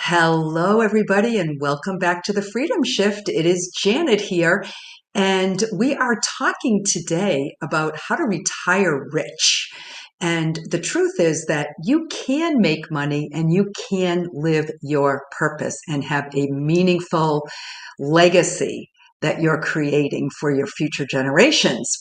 Hello, everybody, and welcome back to the Freedom Shift. It is Janet here, and we are talking today about how to retire rich. And the truth is that you can make money and you can live your purpose and have a meaningful legacy that you're creating for your future generations.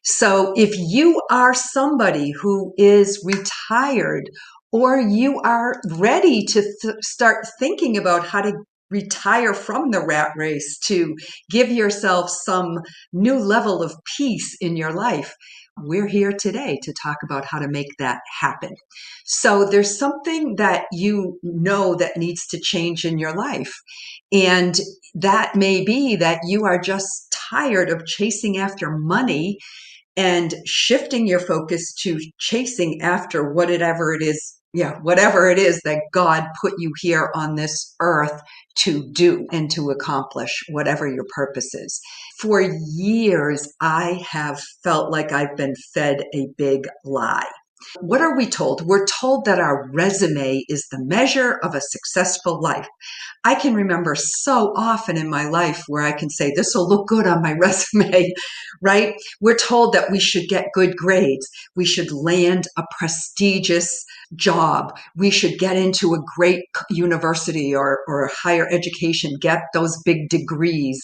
So if you are somebody who is retired or you are ready to start thinking about how to retire from the rat race to give yourself some new level of peace in your life, we're here today to talk about how to make that happen. So there's something that you know that needs to change in your life. And that may be that you are just tired of chasing after money and shifting your focus to chasing after whatever it is that God put you here on this earth to do and to accomplish whatever your purpose is. For years, I have felt like I've been fed a big lie. What are we told? We're told that our resume is the measure of a successful life. I can remember so often in my life where I can say, this will look good on my resume, right? We're told that we should get good grades. We should land a prestigious job. We should get into a great university or a higher education, get those big degrees.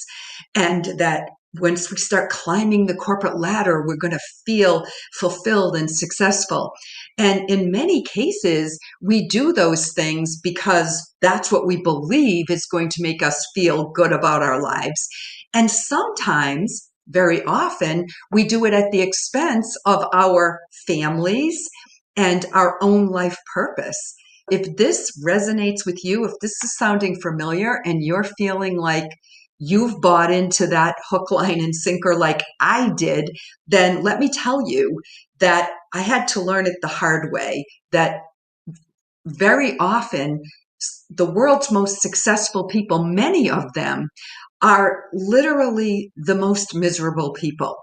And that once we start climbing the corporate ladder, we're going to feel fulfilled and successful. And in many cases, we do those things because that's what we believe is going to make us feel good about our lives. And sometimes, very often, we do it at the expense of our families and our own life purpose. If this resonates with you, if this is sounding familiar and you're feeling like you've bought into that hook, line, and sinker like I did, then let me tell you that I had to learn it the hard way, that very often the world's most successful people, many of them, are literally the most miserable people.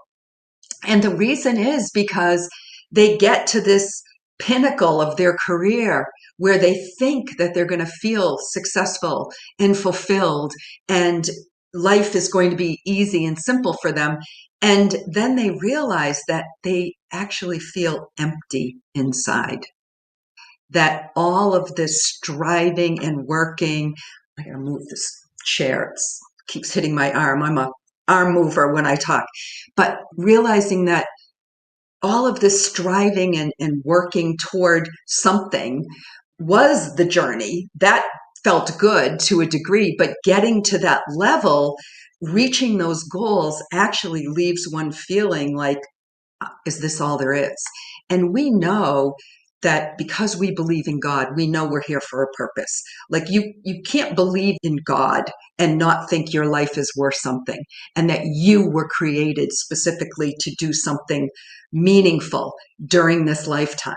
And the reason is because they get to this pinnacle of their career where they think that they're going to feel successful and fulfilled and life is going to be easy and simple for them. And then they realize that they actually feel empty inside, that all of this striving and working, I gotta move this chair, it keeps hitting my arm. I'm a arm mover when I talk, but realizing that all of this striving and working toward something was the journey. That felt good to a degree, but getting to that level, reaching those goals actually leaves one feeling like, is this all there is? And we know that because we believe in God, we know we're here for a purpose. Like you can't believe in God and not think your life is worth something and that you were created specifically to do something meaningful during this lifetime.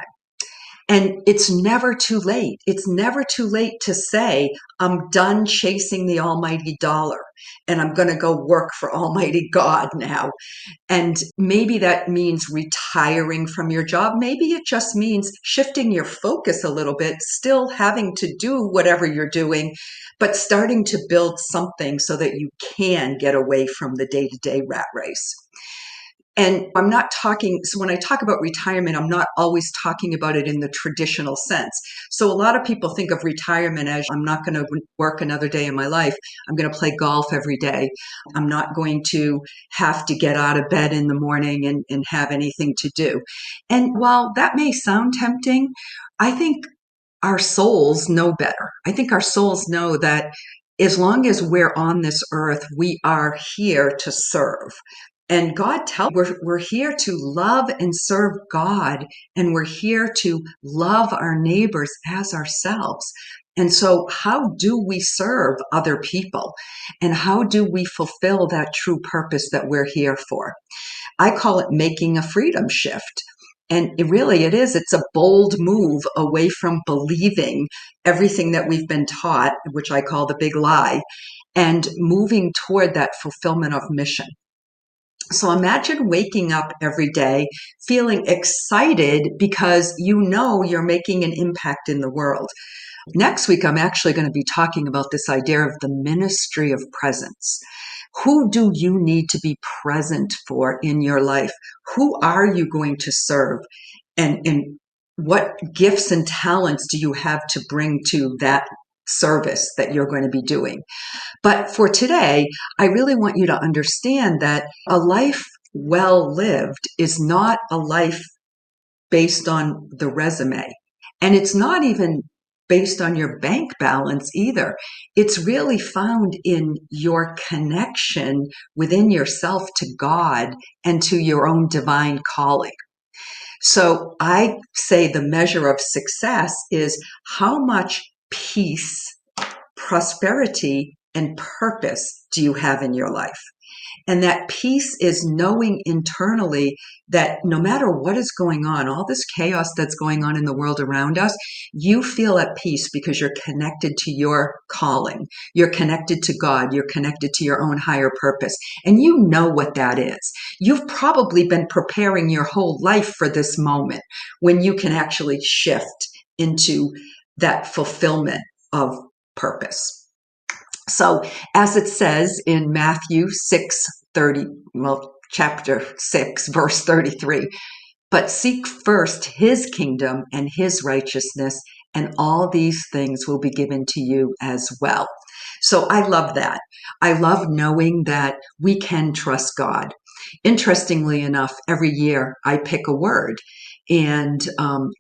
And it's never too late. It's never too late to say, I'm done chasing the almighty dollar and I'm going to go work for Almighty God now. And maybe that means retiring from your job. Maybe it just means shifting your focus a little bit, still having to do whatever you're doing, but starting to build something so that you can get away from the day-to-day rat race. And I'm not talking, so when I talk about retirement, I'm not always talking about it in the traditional sense. So a lot of people think of retirement as I'm not going to work another day in my life. I'm going to play golf every day. I'm not going to have to get out of bed in the morning and have anything to do. And while that may sound tempting, I think our souls know better. I think our souls know that as long as we're on this earth, we are here to serve. And God tells we're here to love and serve God, and we're here to love our neighbors as ourselves. And so how do we serve other people? And how do we fulfill that true purpose that we're here for? I call it making a freedom shift. And it's a bold move away from believing everything that we've been taught, which I call the big lie, and moving toward that fulfillment of mission. So imagine waking up every day feeling excited because you know you're making an impact in the world. Next week, I'm actually going to be talking about this idea of the ministry of presence. Who do you need to be present for in your life? Who are you going to serve? And what gifts and talents do you have to bring to that service that you're going to be doing? But for today, I really want you to understand that a life well lived is not a life based on the resume. And it's not even based on your bank balance either. It's really found in your connection within yourself to God and to your own divine calling. So I say the measure of success is how much peace, prosperity, and purpose do you have in your life? And that peace is knowing internally that no matter what is going on, all this chaos that's going on in the world around us, you feel at peace because you're connected to your calling. You're connected to God. You're connected to your own higher purpose. And you know what that is. You've probably been preparing your whole life for this moment when you can actually shift into that fulfillment of purpose. So as it says in Matthew 6:30, chapter 6, verse 33, but seek first his kingdom and his righteousness, and all these things will be given to you as well. So I love that. I love knowing that we can trust God. Interestingly enough, every year I pick a word, and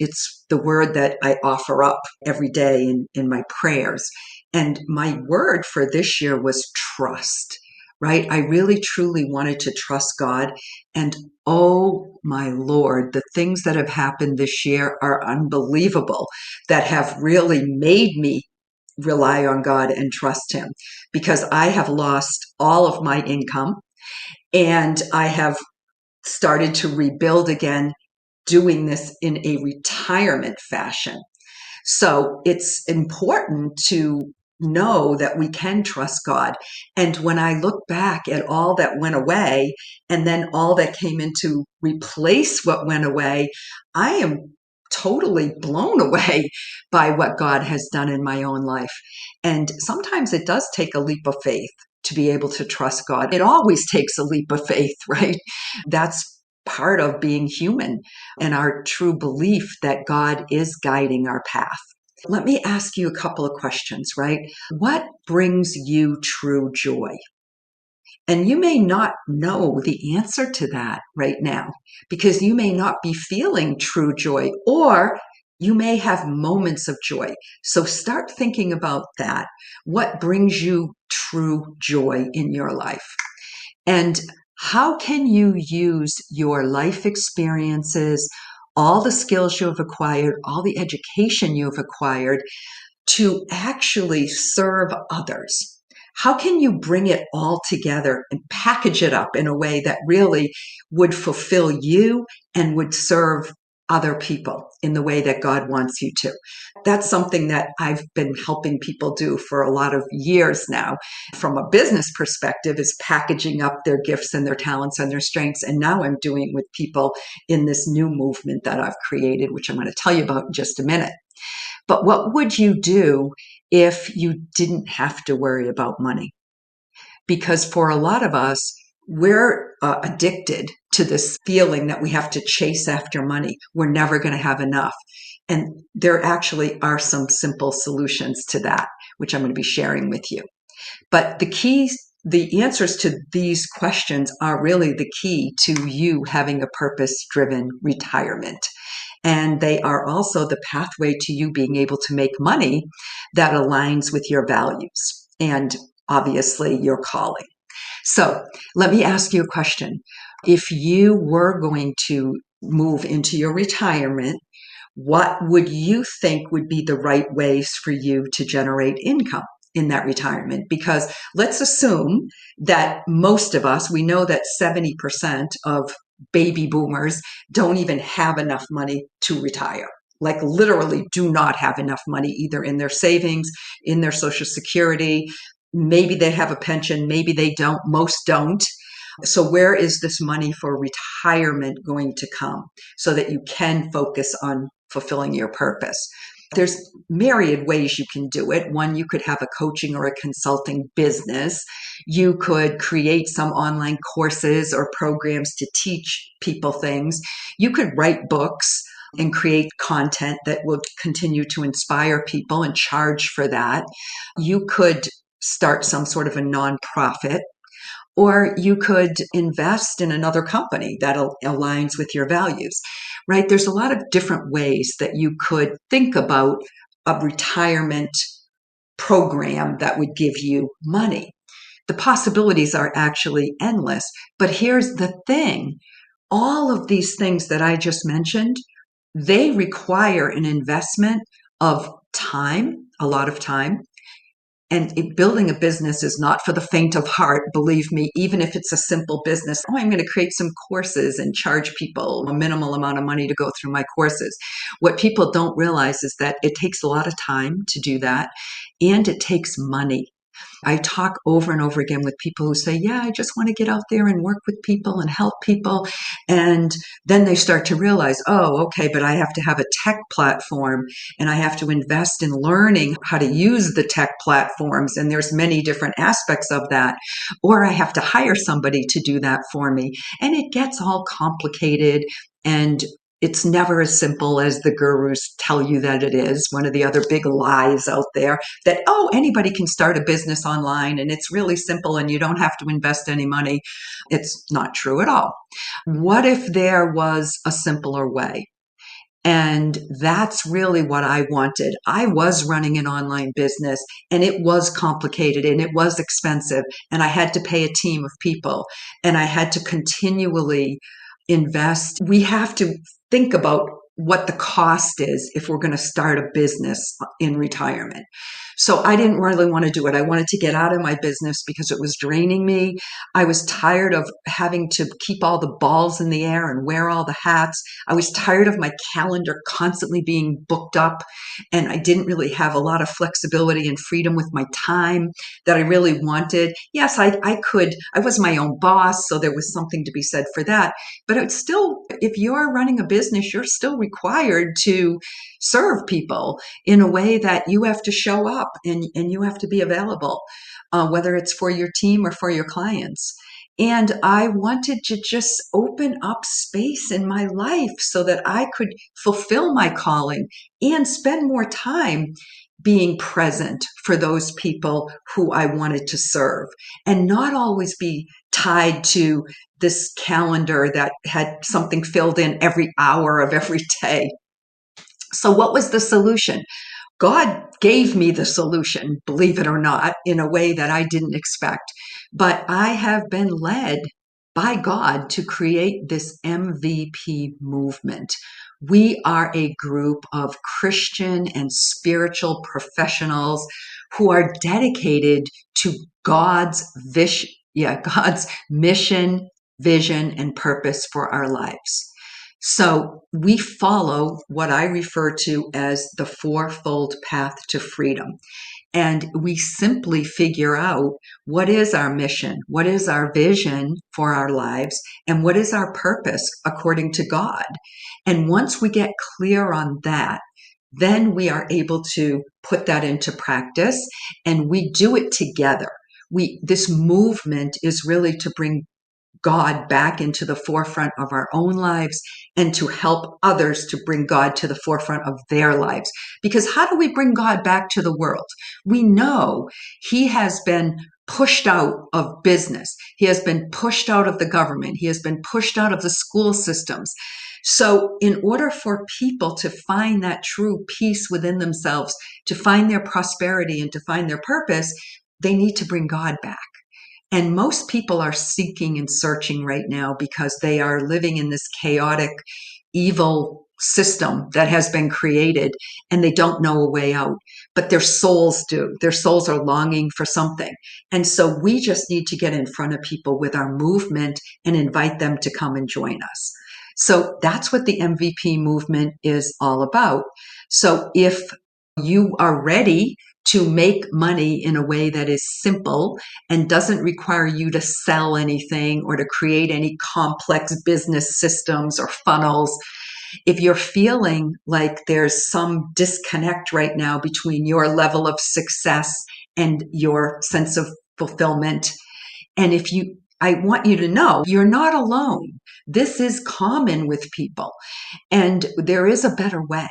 it's the word that I offer up every day in my prayers. And my word for this year was trust, right? I really truly wanted to trust God. And oh my Lord, the things that have happened this year are unbelievable, that have really made me rely on God and trust him, because I have lost all of my income and I have started to rebuild again, doing this in a retirement fashion. So it's important to know that we can trust God. And when I look back at all that went away and then all that came in to replace what went away, I am totally blown away by what God has done in my own life. And sometimes it does take a leap of faith to be able to trust God. It always takes a leap of faith, right? That's part of being human and our true belief that God is guiding our path. Let me ask you a couple of questions, right? What brings you true joy? And you may not know the answer to that right now because you may not be feeling true joy, or you may have moments of joy. So start thinking about that. What brings you true joy in your life? And how can you use your life experiences, all the skills you have acquired, all the education you've acquired to actually serve others? How can you bring it all together and package it up in a way that really would fulfill you and would serve other people in the way that God wants you to? That's something that I've been helping people do for a lot of years now. From a business perspective, is packaging up their gifts and their talents and their strengths. And now I'm doing with people in this new movement that I've created, which I'm going to tell you about in just a minute. But what would you do if you didn't have to worry about money? Because for a lot of us, we're addicted to this feeling that we have to chase after money. We're never going to have enough. And there actually are some simple solutions to that, which I'm going to be sharing with you. But the answers to these questions are really the key to you having a purpose-driven retirement. And they are also the pathway to you being able to make money that aligns with your values and obviously your calling. So let me ask you a question. If you were going to move into your retirement, what would you think would be the right ways for you to generate income in that retirement? Because let's assume that most of us, we know that 70% of baby boomers don't even have enough money to retire. Like literally do not have enough money either in their savings, in their Social Security. Maybe they have a pension, maybe they don't, most don't. So where is this money for retirement going to come so that you can focus on fulfilling your purpose? There's myriad ways you can do it. One, you could have a coaching or a consulting business. You could create some online courses or programs to teach people things. You could write books and create content that will continue to inspire people and charge for that. You could start some sort of a nonprofit, or you could invest in another company that aligns with your values, right? There's a lot of different ways that you could think about a retirement program that would give you money. The possibilities are actually endless. But here's the thing. All of these things that I just mentioned, they require an investment of time, a lot of time. And building a business is not for the faint of heart, believe me, even if it's a simple business. Oh, I'm going to create some courses and charge people a minimal amount of money to go through my courses. What people don't realize is that it takes a lot of time to do that, and it takes money. I talk over and over again with people who say, yeah, I just want to get out there and work with people and help people. And then they start to realize, oh, okay, but I have to have a tech platform and I have to invest in learning how to use the tech platforms. And there's many different aspects of that. Or I have to hire somebody to do that for me. And it gets all complicated, and it's never as simple as the gurus tell you that it is. One of the other big lies out there that, oh, anybody can start a business online and it's really simple and you don't have to invest any money. It's not true at all. What if there was a simpler way? And that's really what I wanted. I was running an online business and it was complicated and it was expensive, and I had to pay a team of people and I had to continually invest. We have to think about what the cost is if we're going to start a business in retirement. So I didn't really want to do it. I wanted to get out of my business because it was draining me. I was tired of having to keep all the balls in the air and wear all the hats. I was tired of my calendar constantly being booked up, and I didn't really have a lot of flexibility and freedom with my time that I really wanted. Yes, I was my own boss, so there was something to be said for that. But it's still, if you're running a business, you're still required to serve people in a way that you have to show up and you have to be available, whether it's for your team or for your clients. And I wanted to just open up space in my life so that I could fulfill my calling and spend more time being present for those people who I wanted to serve, and not always be tied to this calendar that had something filled in every hour of every day. So what was the solution? God gave me the solution, believe it or not, in a way that I didn't expect. But I have been led by God to create this MVP movement. We are a group of Christian and spiritual professionals who are dedicated to God's vision, God's mission, vision, and purpose for our lives. So we follow what I refer to as the fourfold path to freedom. And we simply figure out what is our mission, what is our vision for our lives, and what is our purpose according to God. And once we get clear on that, then we are able to put that into practice, and we do it together. This movement is really to bring God back into the forefront of our own lives and to help others to bring God to the forefront of their lives. Because how do we bring God back to the world? We know he has been pushed out of business. He has been pushed out of the government. He has been pushed out of the school systems. So in order for people to find that true peace within themselves, to find their prosperity and to find their purpose, they need to bring God back. And most people are seeking and searching right now because they are living in this chaotic, evil system that has been created, and they don't know a way out. But their souls do. Their souls are longing for something. And so we just need to get in front of people with our movement and invite them to come and join us. So that's what the MVP movement is all about. So if you are ready to make money in a way that is simple and doesn't require you to sell anything or to create any complex business systems or funnels, If you're feeling like there's some disconnect right now between your level of success and your sense of fulfillment, and I want you to know you're not alone. This is common with people, and there is a better way.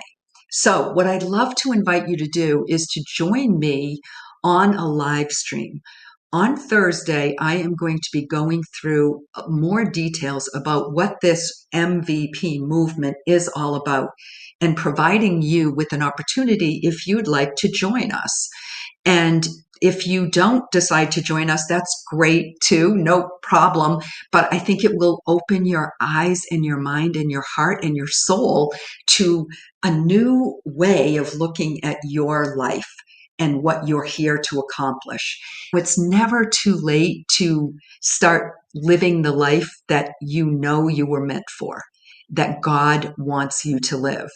So, what I'd love to invite you to do is to join me on a live stream. On Thursday, I am going to be going through more details about what this MVP movement is all about and providing you with an opportunity if you'd like to join us. And if you don't decide to join us, that's great too, no problem. But I think it will open your eyes and your mind and your heart and your soul to a new way of looking at your life and what you're here to accomplish. It's never too late to start living the life that you know you were meant for, that God wants you to live.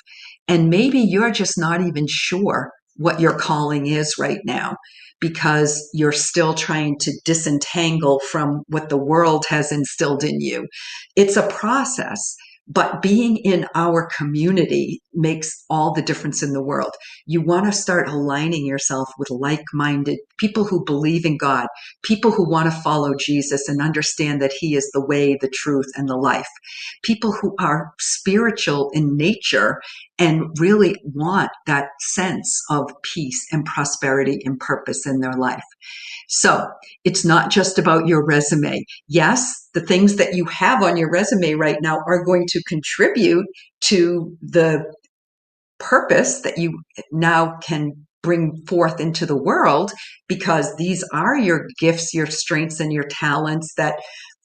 And maybe you're just not even sure what your calling is right now because you're still trying to disentangle from what the world has instilled in you. It's a process, but being in our community makes all the difference in the world. You want to start aligning yourself with like-minded people who believe in God, people who want to follow Jesus and understand that He is the way, the truth, and the life. People who are spiritual in nature and really want that sense of peace and prosperity and purpose in their life. So it's not just about your resume. Yes, the things that you have on your resume right now are going to contribute to the purpose that you now can bring forth into the world, because these are your gifts, your strengths, and your talents that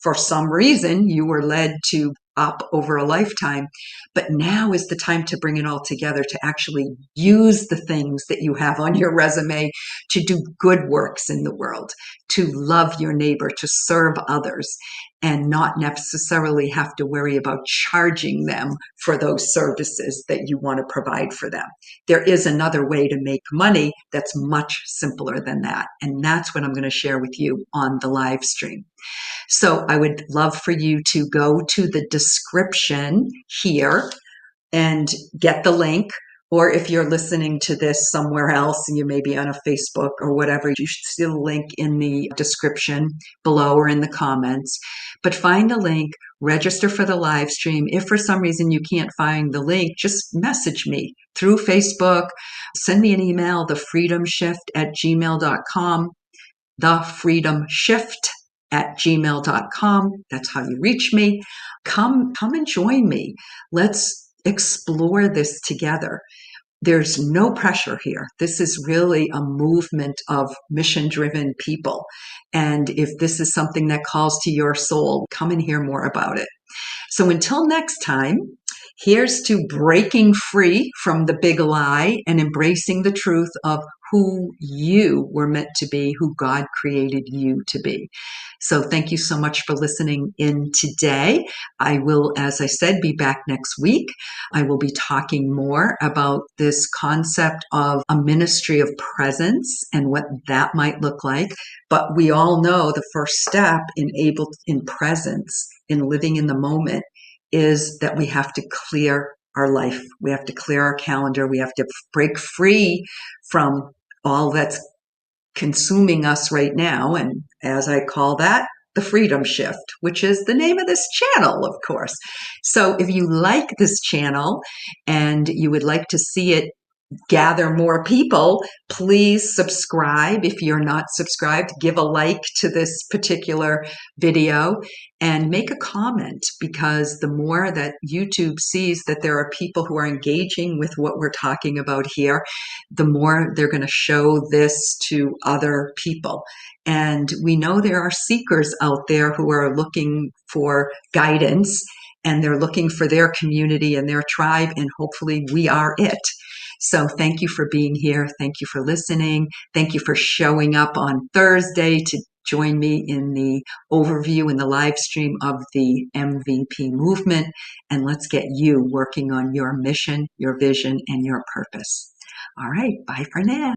for some reason you were led to up over a lifetime. But now is the time to bring it all together, to actually use the things that you have on your resume to do good works in the world, to love your neighbor, to serve others, and not necessarily have to worry about charging them for those services that you want to provide for them. There is another way to make money that's much simpler than that. And that's what I'm going to share with you on the live stream. So I would love for you to go to the description here and get the link. Or if you're listening to this somewhere else and you may be on a Facebook or whatever, you should see the link in the description below or in the comments. But find the link, register for the live stream. If for some reason you can't find the link, just message me through Facebook, send me an email, thefreedomshift@gmail.com, thefreedomshift@gmail.com. That's how you reach me. Come and join me. Let's explore this together. There's no pressure here. This is really a movement of mission-driven people. And if this is something that calls to your soul, come and hear more about it. So until next time, here's to breaking free from the big lie and embracing the truth of who you were meant to be, who God created you to be. So thank you so much for listening in today. I will, as I said, be back next week. I will be talking more about this concept of a ministry of presence and what that might look like. But we all know the first step in presence, in living in the moment, is that we have to clear our life. We have to clear our calendar. We have to break free from all that's consuming us right now. And as I call that, the freedom shift, which is the name of this channel, of course. So if you like this channel and you would like to see it gather more people, please subscribe. If you're not subscribed, give a like to this particular video and make a comment, because the more that YouTube sees that there are people who are engaging with what we're talking about here, the more they're going to show this to other people. And we know there are seekers out there who are looking for guidance, and they're looking for their community and their tribe, and hopefully we are it. So thank you for being here. Thank you for listening. Thank you for showing up on Thursday to join me in the overview and the live stream of the MVP movement. And let's get you working on your mission, your vision, and your purpose. All right. Bye for now.